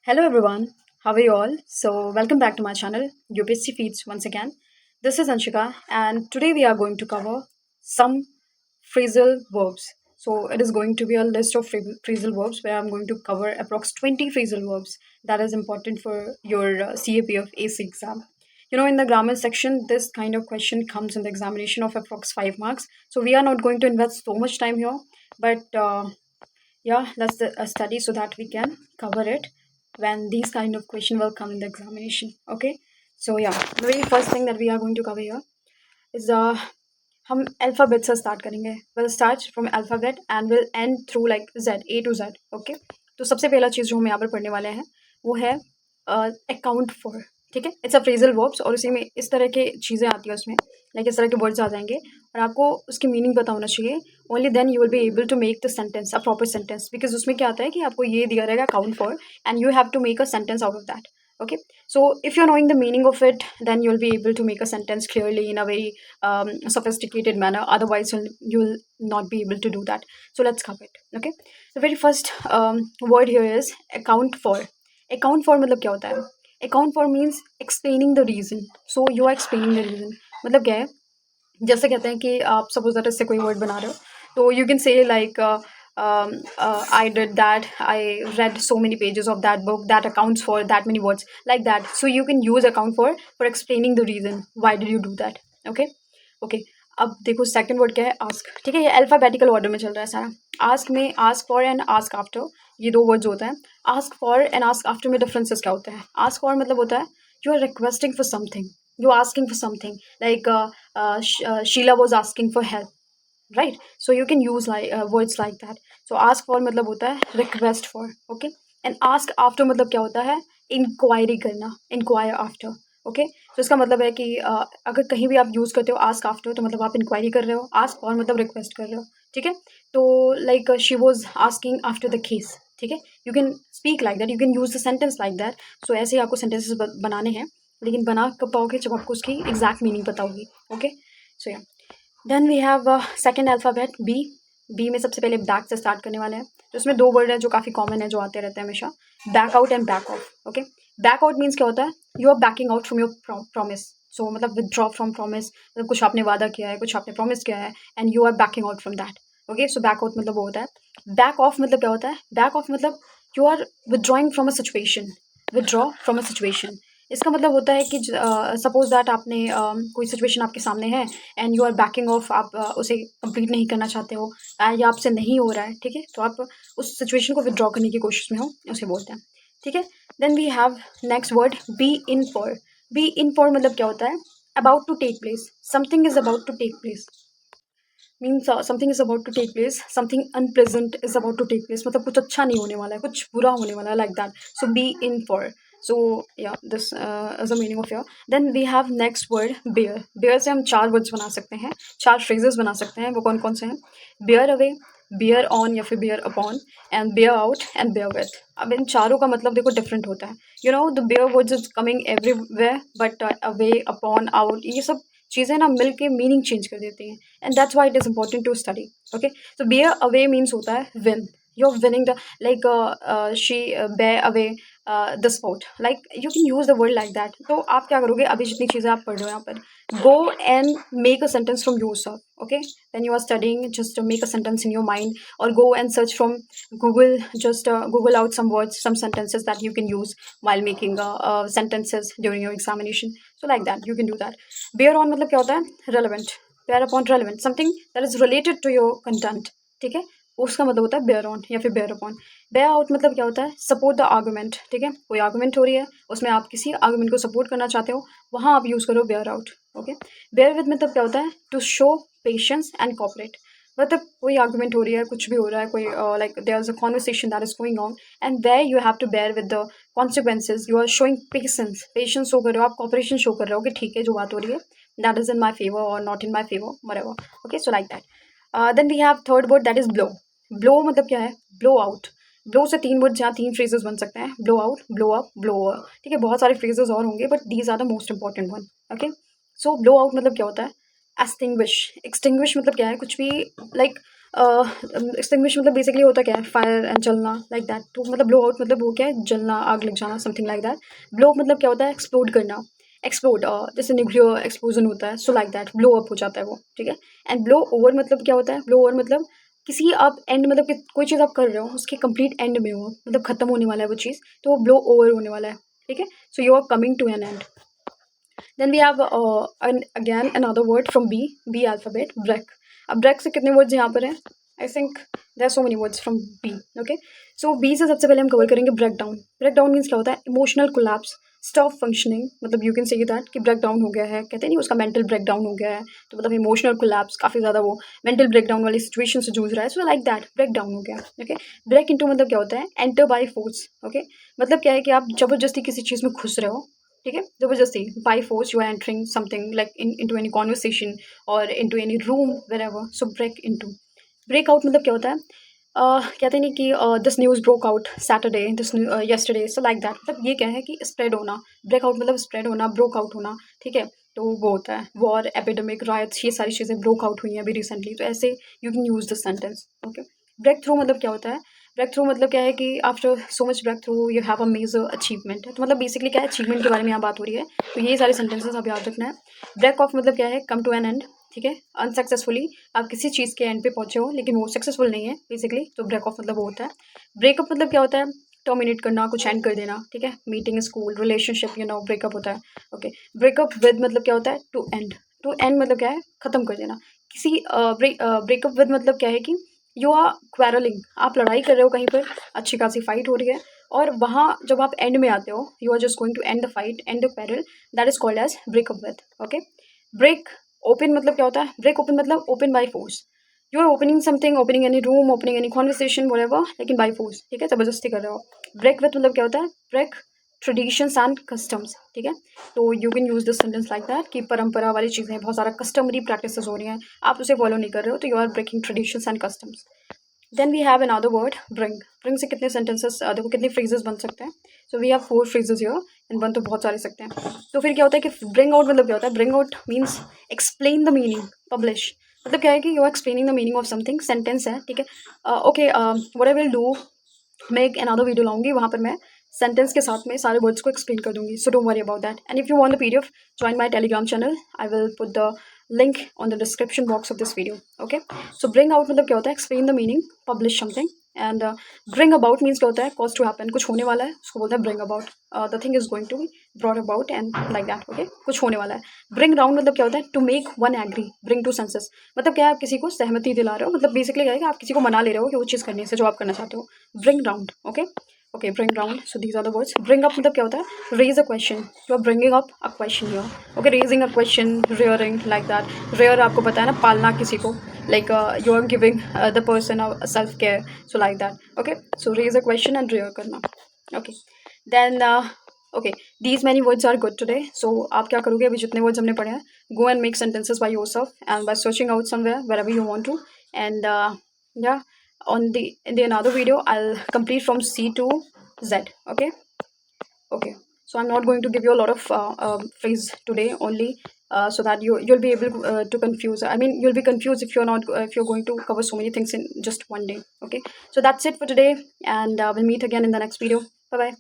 Hello everyone, how are you all? So, welcome back to my channel, UPSC Feeds once again. This is Anshika, and today we are going to cover some phrasal verbs. So, it is going to be a list of phrasal verbs where I'm going to cover approx 20 phrasal verbs that is important for your CAP of AC exam. In the grammar section, this kind of question comes in the examination of approx 5 marks. So, we are not going to invest so much time here, but yeah, let's study so that we can cover it when these kind of question will come in the examination. Okay, so yeah, the very first thing that we are going to cover here is हम alphabet से start करेंगे. Will start from alphabet and will end through like Z, A to Z. Okay, तो सबसे पहला चीज़ जो हम यहाँ पर पढ़ने वाले हैं वो है अकाउंट फॉर. ठीक है, इट्स अ फ्रेजल वर्ब्स और उसी में इस तरह के चीज़ें आती हैं उसमें, लाइक इस तरह के वर्ड्स आ जाएंगे और आपको उसकी मीनिंग पता होना चाहिए. Only then you will be able to make the sentence a proper sentence, because उसमें क्या आता है कि आपको ये दिया रहेगा account for and you have to make a sentence out of that. Okay, so if you're knowing the meaning of it, then you'll be able to make a sentence clearly in a very sophisticated manner. Otherwise you'll not be able to do that. So let's cover it. Okay, the very first word here is account for. Account for मतलब क्या होता है? Account for means explaining the reason. So you are explaining the reason. मतलब क्या है, जैसे कहते हैं कि आप सपोज दैट इससे कोई वर्ड बना रहे हो, तो you can say like I did that, I read so many pages of that book that accounts for that many words, like that. So you can use account for explaining the reason why did you do that. Okay, okay. अब देखो second word क्या है, ask. ठीक है, ये alphabetical order में चल रहा है सारा. आस्क में ask for and ask after, ये दो वर्ड्स होते हैं. Ask for and ask after में डिफरेंसेस क्या होते हैं? आस्क फॉर मतलब होता है you are requesting for something, you are asking for something, like Sheela was asking for help, right? So you can use like words like that. So ask for मतलब होता है request for. Okay, and ask after मतलब क्या होता है? Inquiry करना, inquire after. Okay, तो इसका मतलब है कि अगर कहीं भी आप यूज़ करते हो आस्क आफ्टर तो मतलब आप इंक्वायरी कर रहे हो, आस्क फॉर मतलब रिक्वेस्ट कर रहे हो. ठीक है, तो like she was asking after the case. ठीक है, you can speak like that, you can use the sentence like that. So ऐसे ही आपको सेंटेंसेस बनाने हैं, लेकिन बना कब पाओगे? जब आपको उसकी एग्जैक्ट मीनिंग पता होगी. ओके, सो या then we have second alphabet B. B में सबसे पहले बैक से स्टार्ट करने वाले हैं. तो उसमें दो वर्ड हैं जो काफ़ी कॉमन है, जो आते रहते हैं हमेशा, back out and back off. Okay, back out means क्या होता है? You are backing out from your promise. So मतलब विदड्रॉ फ्रॉम प्रॉमिस, मतलब कुछ आपने वादा किया है, कुछ आपने प्रॉमिस किया है and you are backing out from that. Okay, so back out मतलब वो होता है. बैक ऑफ मतलब क्या होता है? बैक ऑफ मतलब you are withdrawing from a situation, withdraw from a situation. इसका मतलब होता है कि सपोज दैट आपने कोई सिचुएशन आपके सामने है and you are backing off, आप उसे कंप्लीट नहीं करना चाहते हो या आपसे नहीं हो रहा है. ठीक है, तो आप उस सिचुएशन को विदड्रॉ करने की कोशिश में हो, उसे बोलते हैं. ठीक है, then we have next word be in for. Be in for मतलब क्या होता है? About to take place, something is about to take place. Means something is about to take place, something unpleasant is about to take place, मतलब कुछ अच्छा नहीं होने वाला है, कुछ बुरा होने वाला है, like that. So be in for. So yeah this is the meaning of your. Then we have next word bear. Bear से हम चार वर्ड्स बना सकते हैं, चार फ्रेजेस बना सकते हैं. वो कौन कौन से हैं? बेयर अवे, बेयर ऑन या फिर bear upon, and bear out and bear with. अब इन चारों का मतलब देखो डिफरेंट होता है. You know the bear words is coming everywhere, but away, upon, out, ये सब चीज़ें ना मिल के मीनिंग चेंज कर देती हैं, and that's why it is important to study. Okay, तो बेयर अवे मीन्स होता है win. You are winning the, like she bear away the sport, like you can use the word like that. तो आप क्या करोगे? अभी जितनी चीज़ें आप पढ़ रहे हो यहाँ पर, go and make a sentence from your self. Okay, when you are studying, just make a sentence in your mind और go and search from Google. Just Google out some words, some sentences that you can use while making sentences during your examination. So like that, you can do that. Bear on मतलब क्या होता है? Relevant. Bear upon, relevant. Something that is related to your content. ठीक है, उसका मतलब होता है bear on या फिर bear upon. bear out मतलब क्या होता है? Support the argument. ठीक है, कोई argument हो रही है, उसमें आप किसी argument को support करना चाहते हो, वहाँ आप यूज़ करो bear out. Okay, bear with मतलब क्या होता है? To show patience and cooperate. मतलब कोई आर्गूमेंट हो रही है, कुछ भी हो रहा है, कोई like there is a conversation that is going on and where you have to bear with the consequences. You are showing patience, patience show कर रहे हो, आप कॉपरेशन शो कर रहे हो कि ठीक है जो बात हो रही है, that is in my favour और not in my favour, whatever. Okay, so like that. Then we have third word that is blow. Blow मतलब क्या है? Blow out. ब्लो से तीन वर्ड, जहाँ तीन फ्रेजेस बन सकते हैं, blow out, blow up, blow over. ठीक है, बहुत सारे फ्रेजेस और होंगे but these are the most important one. Okay, so blow out मतलब क्या होता है? एक्सटिंग्विश. एक्सटिंग्विश मतलब क्या है? कुछ भी लाइक एक्सटिंग्विश मतलब बेसिकली होता क्या है, फायर एंड जलना, लाइक दैट। तो मतलब ब्लो आउट मतलब वो क्या है, जलना, आग लग जाना, something like that. Blow up मतलब क्या होता है, एक्सप्लोड करना, एक्सप्लोड, जैसे न्यूक्लियर एक्सप्लोजन होता है, सो लाइक दैट ब्लो अप हो जाता है वो, ठीक है। एंड ब्लो ओवर मतलब क्या होता है, ब्लो ओवर मतलब किसी आप एंड मतलब कि कोई चीज़ आप कर रहे हो उसके कंप्लीट एंड में हो, मतलब खत्म होने वाला है वो चीज़, तो वो ब्लो ओवर होने वाला है, ठीक है। So you are coming to an end. Then we have again another word from B alphabet, break. अब break से कितने words यहाँ पर हैं? I think there are so many words from B. Okay, so B से सबसे पहले हम cover करेंगे breakdown. Breakdown means क्या होता है? Emotional collapse, stop functioning. मतलब you can say that कि breakdown हो गया है, कहते नहीं उसका mental breakdown हो गया है, तो मतलब emotional collapse, काफ़ी ज़्यादा वो mental breakdown वाली situation से जूझ रहा है, so like that breakdown हो गया. Okay, break into मतलब क्या होता है? Enter by force. Okay, मतलब क्या है कि आप जबरदस्ती किसी चीज़ में घुस रहे हो, ठीक है, ज़बरदस्ती, by force you are entering something like into any conversation और into any room wherever, so break into. Break out मतलब क्या होता है, कहते नहीं कि this news broke out Saturday, this yesterday, so like that. मतलब ये क्या है कि स्प्रेड होना, ब्रेक आउट मतलब स्प्रेड होना, ब्रोक आउट होना, ठीक है। तो वो होता है वॉर, एपिडेमिक, रायट्स, ये सारी चीज़ें ब्रोक आउट हुई हैं अभी रिसेंटली, तो ऐसे you can use this sentence. Okay, break through मतलब क्या होता है, ब्रेक थ्रू मतलब क्या है कि after so much break through you have a major achievement, तो मतलब बेसिकली क्या है, अचीवमेंट के बारे में यहाँ बात हो रही है, तो ये सारे सेंटेंसेस आप याद रखना है। ब्रेक ऑफ मतलब क्या है, कम टू एन एंड, ठीक है, अनसक्सेसफुली आप किसी चीज़ के एंड पे पहुंचे हो लेकिन वो सक्सेसफुल नहीं है बेसिकली, तो ब्रेक ऑफ मतलब वो होता है। ब्रेकअप मतलब क्या होता है, टर्मिनेट करना, कुछ एंड कर देना, ठीक है, meeting, school, relationship, you know, breakup होता है। ओके, ब्रेकअप विद मतलब क्या होता है, टू एंड, टू एंड मतलब क्या है, ख़त्म कर देना किसी। ब्रेकअप विद मतलब क्या है कि यू आर क्वेरलिंग, आप लड़ाई कर रहे हो कहीं पर, अच्छी खासी फाइट हो रही है, और वहाँ जब आप एंड में आते हो, you are just going to end the fight, and the quarrel, that is called as breakup with. Okay, break open मतलब क्या होता है, ब्रेक ओपन मतलब open by force, you are opening something, opening any room, opening any conversation, whatever, लेकिन by force, ठीक है, जबरदस्ती कर रहे हो। ब्रेक विथ मतलब क्या होता है, ब्रेक ट्रेडिशंस एंड कस्टम्स, ठीक है। तो you can use this sentence like that कि परंपरा वाली चीज़ें, बहुत सारा कस्टमरी प्रैक्टिसेस हो रही हैं, आप उसे फॉलो नहीं कर रहे हो, तो you are breaking traditions and customs. Then we have another word, bring. Bring से कितने सेंटेंसेस, देखो कितने फ्रेजेस बन सकते हैं, so we have 4 phrases here, and बन तो बहुत सारे सकते हैं। तो फिर क्या होता है कि ब्रिंग आउट मतलब क्या होता है, bring out means explain the meaning, publish, मतलब क्या है कि you are explaining the meaning of something, sentence है, ठीक है। Okay, what I will do, मैं एक अनदर वीडियो लाऊंगी, वहाँ पर मैं सेंटेंस के साथ में सारे वर्ड्स को एक्सप्लेन कर दूंगी, so don't worry about that. And if you want the PDF, join my telegram channel, I will put the link on the description box of this video. Okay, so bring out मतलब क्या होता है, explain the meaning, publish something, and bring about means क्या होता है, cause to happen, कुछ होने वाला है, उसको बोलते हैं bring about, the thing is going to be brought about and like that. Okay, कुछ होने वाला है। ब्रिंग राउंड मतलब क्या होता है, to make one agree, bring to senses, मतलब क्या है, आप किसी को सहमति दिला रहे हो, मतलब बेसिकली क्या है कि आप किसी को मना ले रहे हो कि वो चीज़ करने से जो आप करना चाहते हो, bring round. Okay, okay, bring round, so these are the words. Bring up मतलब क्या होता है, raise a question, you are bringing up a question here. Okay, raising a question, rearing, like that. Rear आपको पता है ना, पालना किसी को, like you are giving the person a self care, so like that। Okay, so raise a question and rear karna। Okay, then okay, these many words are good today, so आप क्या करोगे, अभी जितने words हमने पढ़े हैं, go and make sentences by yourself and by searching out somewhere wherever you want to, and yeah, on the in the another video I'll complete from C to Z. Okay, okay, so I'm not going to give you a lot of phrase today only, so that you'll be able to confuse, I mean you'll be confused if you're not, if you're going to cover so many things in just one day. Okay, so that's it for today, and we'll meet again in the next video. Bye bye.